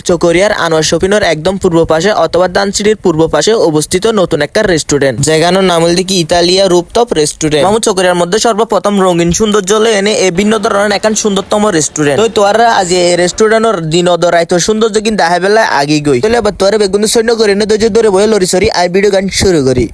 চকরিয়ার আনোয়ার শপিনের একদম পূর্ব পাশে অথবা দানসিটির পূর্ব পাশে অবস্থিত নতুন একটা রেস্টুরেন্ট, জায়গানোর নাম হল কি ইতালিয়া রুপটপ রেস্টুরেন্ট। মামু চকরিয়ার মধ্যে সর্বপ্রথম রঙিন সৌন্দর্য এনে এই ভিন্ন ধরনের এখন সুন্দরতম রেস্টুরেন্ট। তো তোরা আজ এই রেস্টুরেন্টের দিন রাইত সৌন্দর্য কিন্তু দেখা বেলা আগে গই। তাহলে এবার তোরা বেগুন সৈন্য করে নে ধরে বয়ে লরি সরি আই ভিডিও গান শুরু করি।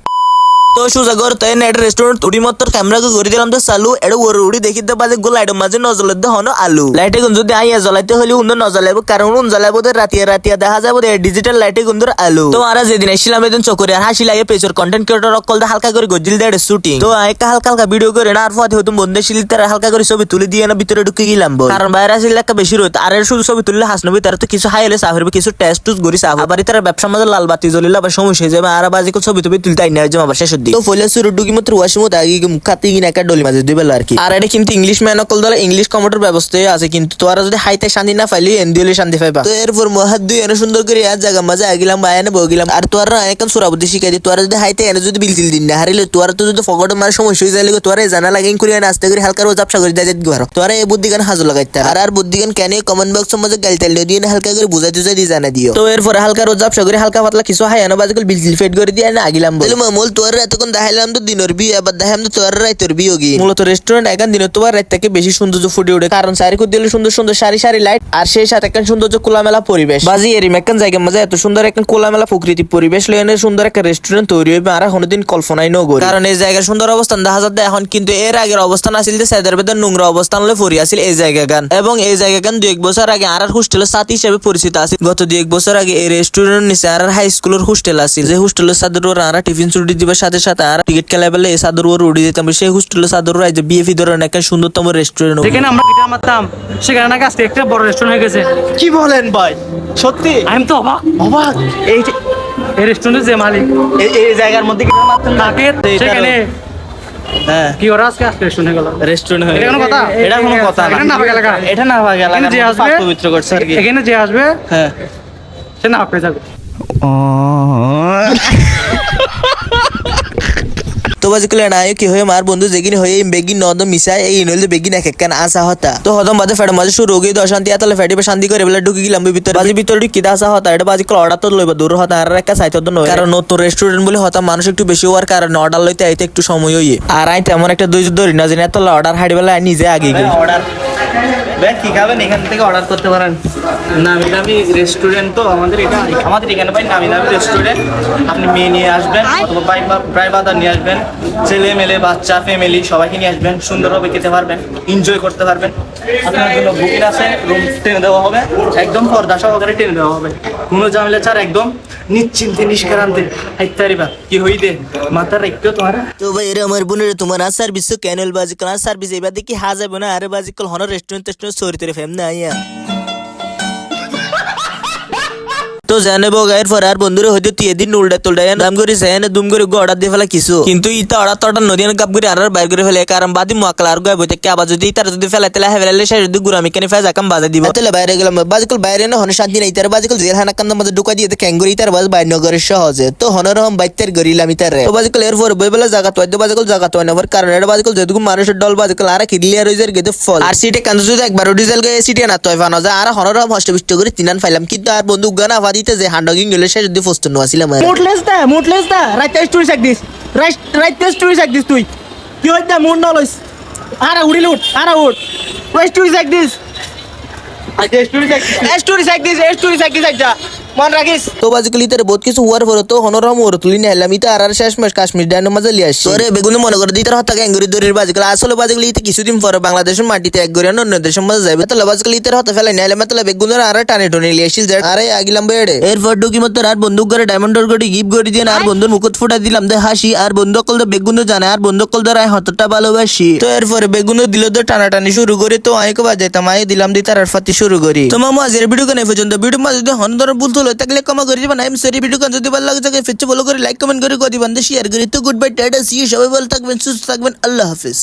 তো সুজাগর তাই নেট রেস্টুরেন্ট উড়ি মত্তর ক্যামেরা করে দিলাম তো চালু এটা ওর উড়ি দেখিতে বাজে গো লাইটের মাঝে নজলের দে হনো আলু লাইটে গুন যদি আইয়া জ্বলাইতে হলে উন্দর নজলাইব কারণ উন জ্বলাইব রাতিয়া রাতিয়া দেখা যাবো ডিজিটাল লাইটে গুন্দর আলু। তো আর যেদিন আসছিলাম এদিন চকরিয়ার হাসি লাগে পেছর কন্টেন্ট ক্রিয়েটর অকল হালকা করে গজিল দেয় শুটিং। তো একটা হালকা হালকা ভিডিও করে না আর ফাতে হতো বন্ধে শিলি তারা হালকা করে ছবি তুলে দিয়ে না ভিতরে ঢুকে গেলাম কারণ বাইরে আসলে একটা বেশি রয়েছে আর শুধু ছবি তুললে হাসনবি তারা তো কিছু হাইলে চাফের কিছু টেস্ট টুস করি চাফ আবার তারা ব্যবসার মাঝে লাল বাতি জ্বলিলে আবার সমস্যা হয়ে যাবে আর বাজে ছবি টবি তুলতে আইনা হয়ে যাবে আবার শেষের দিকে। তো ফলে শুরু কি মাত্র ওয়াশিমত আগে মুখাতে কিনা একটা ডলি মাঝে দুই বেলা আর কি। আর এটা কিন্তু ইংলিশ ম্যান অকল দলে ইংলিশ কমেন্টের ব্যবস্থায় আছে কিন্তু তোরা যদি হাইতে শান্তি না পাইলি এনদিলে শান্তি পাইবা। তো এরপর মহাদ দুই এনে সুন্দর করে আর জায়গা মাঝে আগিলাম বায়ানে বগিলাম আর তোরা এখন সুরাবুদ্ধি শিখাই দি তোরা যদি হাইতে এনে যদি বিলতিল দিন না হারিলে তোরা তো যদি ফকটে মার সমস্যা হয়ে যায় তোরা জানা লাগে করে নাস্তা করে হালকা রোজ আপসা করে দেয় ঘর তোরা এই বুদ্ধি গান হাজু লাগাইতে আর বুদ্ধি গান কেন কমেন্ট বক্সের মাঝে গালতাল দিয়ে হালকা করে বুঝাই টুজাই দিয়ে জানা দিও। তো এরপর হালকা রোজ আপসা করে হালকা পাতলা কিছু হাই আনো বাজে বিলতিল ফেট করে দিয়ে আগিলাম বলে মামুল তোরা এতক্ষণ দেখাইলাম তো দিনের বিয়ে আবার দেখাম তো তোর রাইতের বিয়োগী। মূলত রেস্টুরেন্ট এখন দিনে তোমার রাত থেকে বেশি সৌন্দর্য ফুটে ওঠে কারণ সারি খুদ দিলে সুন্দর সুন্দর সারি সারি লাইট আর সেই সাথে একটা সৌন্দর্য খোলামেলা পরিবেশ বাজি এরই মেকান জায়গার মাঝে এত সুন্দর একটা খোলামেলা প্রকৃতি পরিবেশ লইনে সুন্দর একটা রেস্টুরেন্ট তৈরি হবে আর কোনোদিন কল্পনাই ন করি কারণ এই জায়গার সুন্দর অবস্থান দেখা যাচ্ছে এখন কিন্তু এর আগের অবস্থান আসিল যে সাইদার বেদের নোংরা অবস্থান হলে পড়ি আসিল এই জায়গা গান এবং এই জায়গা গান 2-1 বছর আগে আর হোস্টেলের সাথী হিসেবে পরিচিত আছে। গত 2-1 বছর আগে এই রেস্টুরেন্ট নিচে আর হাই স্কুলের হোস্টেল আসিল যে হোস্টেলের সাদের ওর আর টিফিন ছুটি দিবার সাথে সাথে আর টিকিট খেলা বেলে এই সাদের ওর উড়ি যেতাম সেই হোস্টেলের সাদের রাইজে বিএফি ধরনের একটা সুন্দরতম রেস্টুরেন্ট যেখানে আমরা গিটার মারতাম সেখানে নাকি আজকে একটা বড় রেস্টুরেন্ট হয়ে গেছে। কি বলেন ভাই সত্যি? আমি তো অবাক অবাক। এই রেস্টুরেন্টের যে মালিক এই জায়গার মধ্যে গিটার মারতেন তাকে সেখানে হ্যাঁ কি ওরা আজকে রেস্টুরেন্ট হয়ে গেল। রেস্টুরেন্ট হয়ে এটা কোনো কথা? এটা কোনো কথা না। এটা নাফাক এলাকা। এটা নাফাক এলাকা এখানে যে আসবে পাক পবিত্র করছে আর কি। এখানে যে আসবে হ্যাঁ সে নাফাক হয়ে যাবে। তো বাজিকলে নায়ক কি হয়ে মার বন্ধু যেগিন হয়ে বেগিন নদ মিশায় এই নইলে বেগিন এক একখান আসা হতা তো হদম বাদে ফেড়ে মাঝে শুরু গই দশান্তি আতলে ফেড়িবে শান্তি করে বেলা ঢুকে গেলাম ভিতরে বাজি ভিতরে ঢুকি আসা হতা এটা বাজিকল অর্ডার তো লইবা দূর হতা আর একটা সাইতে তো নয় কারণ নতুন রেস্টুরেন্ট বলে হতা মানুষ একটু বেশি হওয়ার কারণে অর্ডার লইতে আইতে একটু সময় হইয়ে আর আই তেমন একটা ধৈর্য ধরি না জানি এত অর্ডার হাড়ি বেলা নিজে আগে গই অর্ডার ভাই কি খাবেন এখান থেকে অর্ডার করতে পারেন। নামি দামি রেস্টুরেন্ট তো আমাদের এখানে ভাই নামি দামি রেস্টুরেন্ট। আপনি মেয়ে নিয়ে আসবেন অথবা প্রায় বাজার নিয়ে আসবেন, ছেলে মেলে বাচ্চা ফ্যামিলি সবাইকে নিয়ে আসবেন, সুন্দরভাবে খেতে পারবেন, এনজয় করতে পারবেন। আপনার জন্য বুকিং আছে, রুম টেনে দেওয়া হবে, একদম পর্দা সহকারে টেনে দেওয়া হবে, কোনো ঝামেলা ছাড়া একদম নিশ্চিন্তে নিষ্কারান্তে হাইতে পারিবা কি হইতে মাথার রাখতেও তোমার। তো ভাই এর আমার বোনের তোমার আর সার্ভিস ক্যানেল বাজিকল আর সার্ভিস এবার দেখি হা যাবে না আরে বাজিকল হন রেস্টুরেন্ট সরিতে ফেম না আইয়া তো জানেবো গায়ের পর আর বন্ধুরা হয়তো তুই এদিন উল্টা তুলটা দাম করে সেখানে দুম করে অর্ডার দিয়ে ফেলা কিছু কিন্তু ইটা অর্ডার তো অর্ডার নদী কাপ করে আর বাইর করে ফেলে কারণ বাদি মকলা আর গায়ে বইতে আবার যদি তার যদি ফেলা তেলা ফেলালে সে যদি গুড়ামি কেন ফেজ আকাম বাজে দিব তাহলে বাইরে গেলাম বাজিকল বাইরে না হন শান্তি নাই তার বাজিকল জেল হানা কান্দ মাঝে ঢুকা দিয়ে ক্যাঙ্গুরি তার বাজ বাইর নগরের সহজে তো হনরহম বাইতের গরিলাম ইতারে তো বাজিকল এরপর বইবেলা জায়গা তো বাজিকল জায়গা তো নেবার কারণ এটা বাজিকল যেটুকু মানুষের দল বাজিকল আর ক্লিয়ার হয়ে যায় গেতে ফল আর সিটে কান্দ যদি একবার ডিজেল গায়ে সিটে না তো ফানো যায় আর হনরহম হষ্টবিষ্ট করে তিনান ফাইলাম কিন্তু আর বন্ধু গানা ফাদিতে যে হান্ডগিং গেলে সে যদি ফস্ত নো আসিলাম মুটলেস দা রাইট স্টোরি সাক দিস রাইট স্টোরি সাক দিস তুই কি হইতা মুড না লইস আরা উড়িল উঠ রাইট স্টোরি সাক দিস স্টোরি সাক দিস আচ্ছা মন রাখিস। তো বাজিকলি তার বহুত কিছু হওয়ার পর তো হনরহম ওর তুলি নিলাম ইতা আর শেষ মাস কাশ্মীর ডাইনো মাঝে লিয়ে আসছি তোরে বেগুনে মনে করে দিতে হত্যা গ্যাঙ্গুরি দড়ির বাজিকল আসলে বাজিকলি ইতে কিছুদিন পরে বাংলাদেশের মাটিতে এক গরিয়ান অন্য দেশের মাঝে যাবে তাহলে বাজিকলি ইতার হত্যা ফেলাই নিলাম তাহলে বেগুনের আর টানে টনে লিয়ে আসছিল যে আরে আগিলাম বেড়ে এরপর ঢুকি মতো আর বন্দুক করে ডায়মন্ডর গড়ি গিফট করে দিয়ে আর বন্ধুর মুকুট ফুটা দিলাম দে হাসি আর বন্ধু কল দে বেগুন জানে আর বন্ধু কল ধরে হতটা ভালোবাসি তো এরপরে বেগুন দিল তো টানাটানি শুরু করে তো আইকে বাজাইতাম আই দিলাম দি তার ফাতি শুরু করি তো মামু আজের ভিডিও কেন পর্যন্ত ভিডিও মাঝে যদি হন ধরে ভুল হলো থাকলে ক্ষমা করে দিবেন। আমি সরি ভিডিও যদি ভালো লাগে থাকে ফিরে ফলো করে লাইক কমেন্ট করে দিবেন শেয়ার করি। তো good bye tata see you সবাই ভালো থাকবেন সুস্থ থাকবেন আল্লাহ হাফেজ।